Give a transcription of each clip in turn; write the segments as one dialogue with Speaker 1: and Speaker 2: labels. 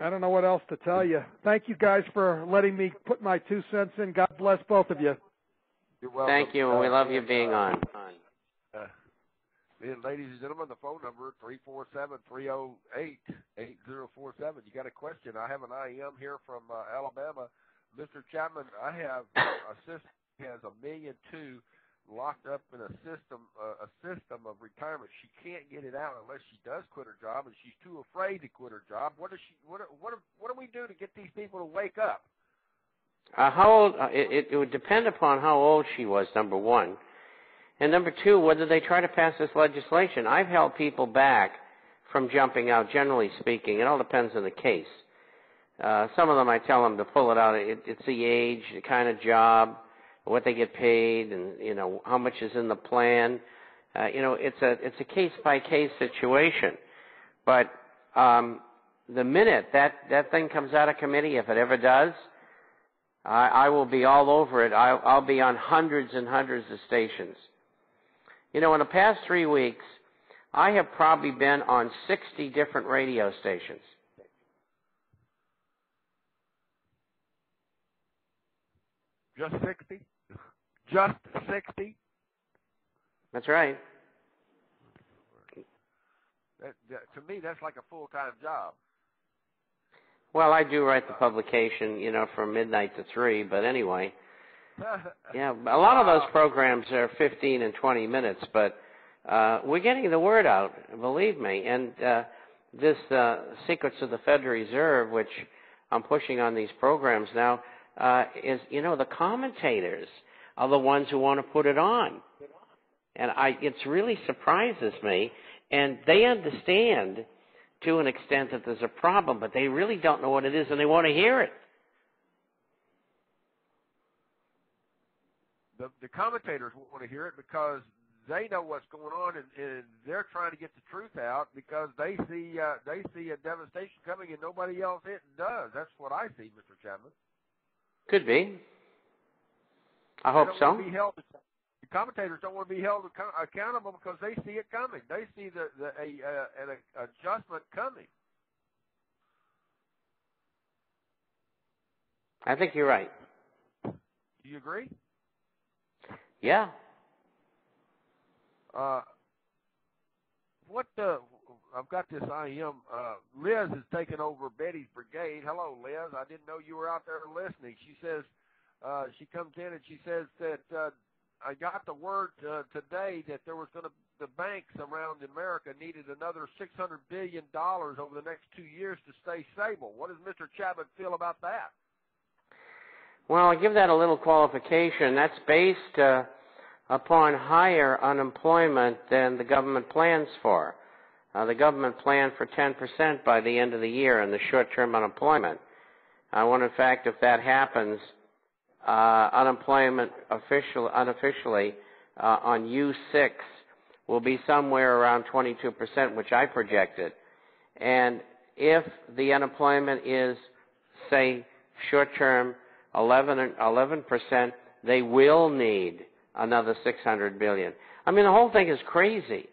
Speaker 1: I don't know what else to tell you. Thank you guys for letting me put my 2 cents in. God bless both of you.
Speaker 2: You're welcome.
Speaker 3: Thank you, and we love you being on.
Speaker 2: Ladies and gentlemen, the phone number 347-308-8047. You got a question? I have an IM here from Alabama. Mr. Chapman, I have a sister who has $1.2 million locked up in a system of retirement. She can't get it out unless she does quit her job, and she's too afraid to quit her job. What do we do to get these people to wake up?
Speaker 3: How old? It would depend upon how old she was, number one. And number two, whether they try to pass this legislation. I've held people back from jumping out, generally speaking. It all depends on the case. Some of them I tell them to pull it out. It's the age, the kind of job, what they get paid, and, how much is in the plan. It's a case-by-case situation. But the minute that thing comes out of committee, if it ever does, I will be all over it. I'll be on hundreds and hundreds of stations. In the past 3 weeks, I have probably been on 60 different radio stations.
Speaker 2: Just 60? Just 60?
Speaker 3: That's right.
Speaker 2: To me, that's like a full-time job.
Speaker 3: Well, I do write the publication, from midnight to 3, but anyway. Yeah, a lot of those programs are 15 and 20 minutes, but we're getting the word out, believe me. And this Secrets of the Federal Reserve, which I'm pushing on these programs now, is, the commentators are the ones who want to put it on. And it really surprises me. And they understand to an extent that there's a problem, but they really don't know what it is, and they want to hear it.
Speaker 2: The commentators want to hear it because they know what's going on, and they're trying to get the truth out because they see a devastation coming, and nobody else does. That's what I see, Mr. Chapman.
Speaker 3: Could be. I hope so.
Speaker 2: The commentators don't want to be held accountable because they see it coming. They see an adjustment coming.
Speaker 3: I think you're right.
Speaker 2: Do you agree?
Speaker 3: Yeah.
Speaker 2: I've got this IM. Liz has taken over Betty's brigade. Hello, Liz. I didn't know you were out there listening. She says, she comes in and she says that I got the word today that there was the banks around America needed another $600 billion over the next 2 years to stay stable. What does Mr. Chapman feel about that?
Speaker 3: Well, I give that a little qualification. That's based upon higher unemployment than the government plans for. The government planned for 10% by the end of the year in the short-term unemployment. I wonder, in fact, if that happens, unemployment unofficially on U6 will be somewhere around 22%, which I projected. And if the unemployment is, say, short-term 11%, they will need another $600 billion. I mean, the whole thing is crazy.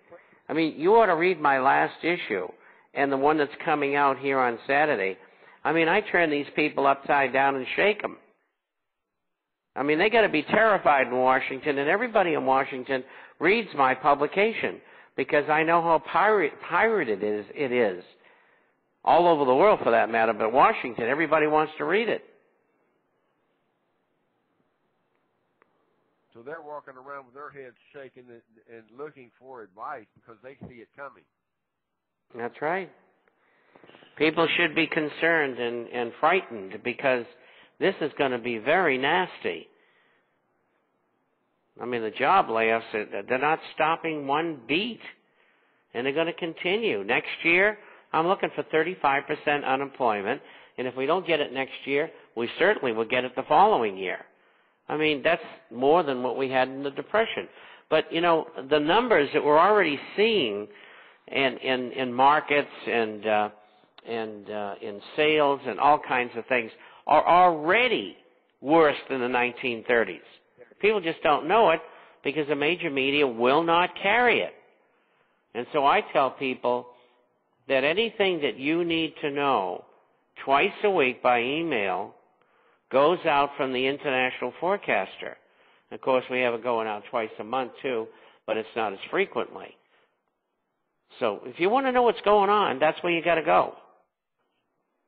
Speaker 3: I mean, you ought to read my last issue and the one that's coming out here on Saturday. I mean, I turn these people upside down and shake them. I mean, they got to be terrified in Washington, and everybody in Washington reads my publication because I know how pirated it is. All over the world, for that matter, but Washington, everybody wants to read it.
Speaker 2: So they're walking around with their heads shaking and looking for advice because they see it coming.
Speaker 3: That's right. People should be concerned and frightened because this is going to be very nasty. I mean, the job layoffs, they're not stopping one beat, and they're going to continue. Next year, I'm looking for 35% unemployment, and if we don't get it next year, we certainly will get it the following year. I mean, that's more than what we had in the Depression. But, the numbers that we're already seeing in markets and in sales and all kinds of things are already worse than the 1930s. People just don't know it because the major media will not carry it. And so I tell people that anything that you need to know, twice a week by email, goes out from the international forecaster. Of course, we have it going out twice a month too, but it's not as frequently. So if you want to know what's going on, that's where you got to go,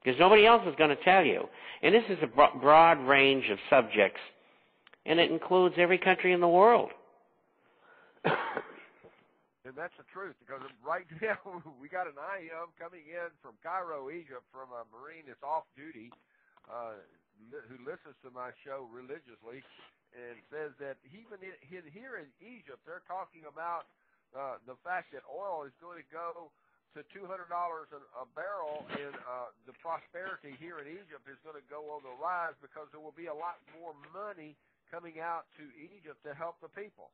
Speaker 3: because nobody else is going to tell you. And this is a broad range of subjects, and it includes every country in the world.
Speaker 2: And that's the truth, because right now we got an IM coming in from Cairo, Egypt, from a Marine that's off duty, who listens to my show religiously, and says that even here in Egypt, they're talking about the fact that oil is going to go to $200 a barrel, and the prosperity here in Egypt is going to go on the rise, because there will be a lot more money coming out to Egypt to help the people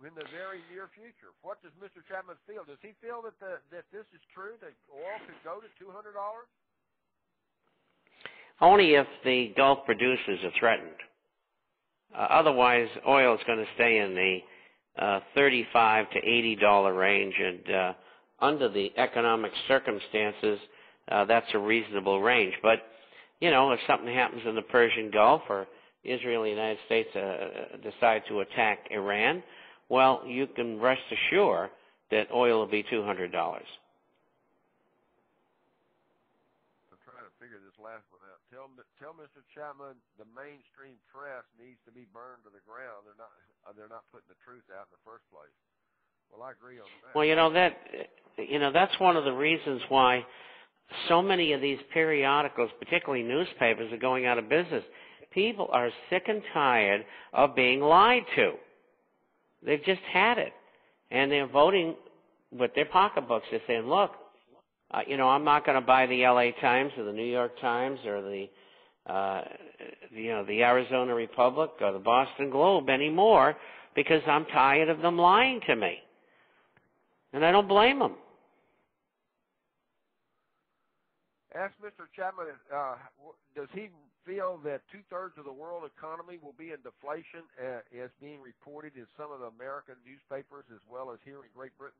Speaker 2: in the very near future. What does Mr. Chapman feel? Does he feel that that this is true, that oil could go to $200?
Speaker 3: Only if the Gulf producers are threatened. Otherwise, oil is going to stay in the $35 to $80 range, and under the economic circumstances, that's a reasonable range. But, you know, if something happens in the Persian Gulf, or Israel and the United States decide to attack Iran, well, you can rest assured that oil will be $200.
Speaker 2: I'm trying to figure this last one out. Tell Mr. Chapman the mainstream press needs to be burned to the ground. They're not putting the truth out in the first place. Well, I agree on that.
Speaker 3: Well, that's one of the reasons why so many of these periodicals, particularly newspapers, are going out of business. People are sick and tired of being lied to. They've just had it, and they're voting with their pocketbooks. They're saying, look, I'm not going to buy the LA Times or the New York Times or the Arizona Republic or the Boston Globe anymore, because I'm tired of them lying to me. And I don't blame them.
Speaker 2: Ask Mr. Chapman, does he feel that 2/3 of the world economy will be in deflation, as being reported in some of the American newspapers as well as here in Great Britain?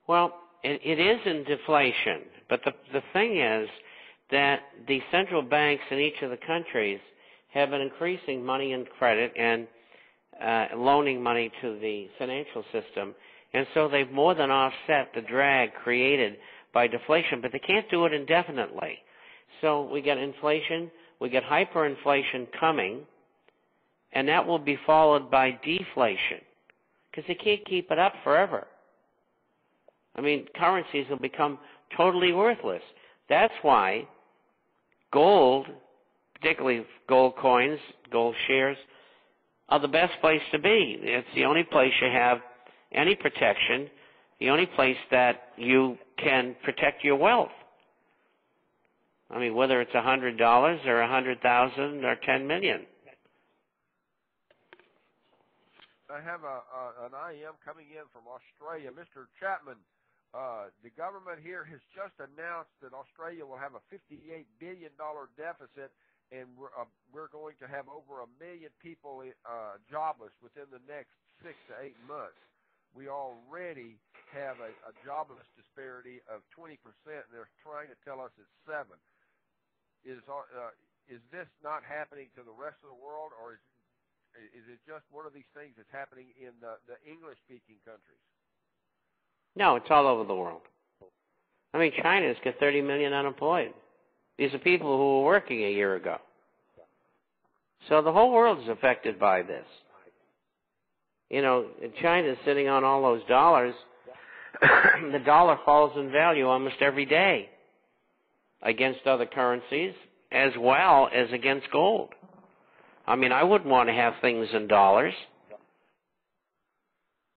Speaker 3: Well, it is in deflation, but the thing is that the central banks in each of the countries have been increasing money and credit and loaning money to the financial system, and so they've more than offset the drag created by deflation, but they can't do it indefinitely. So we get inflation, we get hyperinflation coming, and that will be followed by deflation, because they can't keep it up forever. I mean, currencies will become totally worthless. That's why gold, particularly gold coins, gold shares, are the best place to be. It's the only place you have any protection, the only place that you can protect your wealth. I mean, whether it's $100 or $100,000 or $10 million.
Speaker 2: I have an IM coming in from Australia. Mr. Chapman, the government here has just announced that Australia will have a $58 billion deficit, and we're going to have over 1 million people jobless within the next 6 to 8 months. We already have a jobless disparity of 20%, and they're trying to tell us it's 7%. Is this not happening to the rest of the world, or is it just one of these things that's happening in the English-speaking countries?
Speaker 3: No, it's all over the world. I mean, China's got 30 million unemployed. These are people who were working a year ago. So the whole world is affected by this. China's sitting on all those dollars. The dollar falls in value almost every day against other currencies as well as against gold. I mean, I wouldn't want to have things in dollars.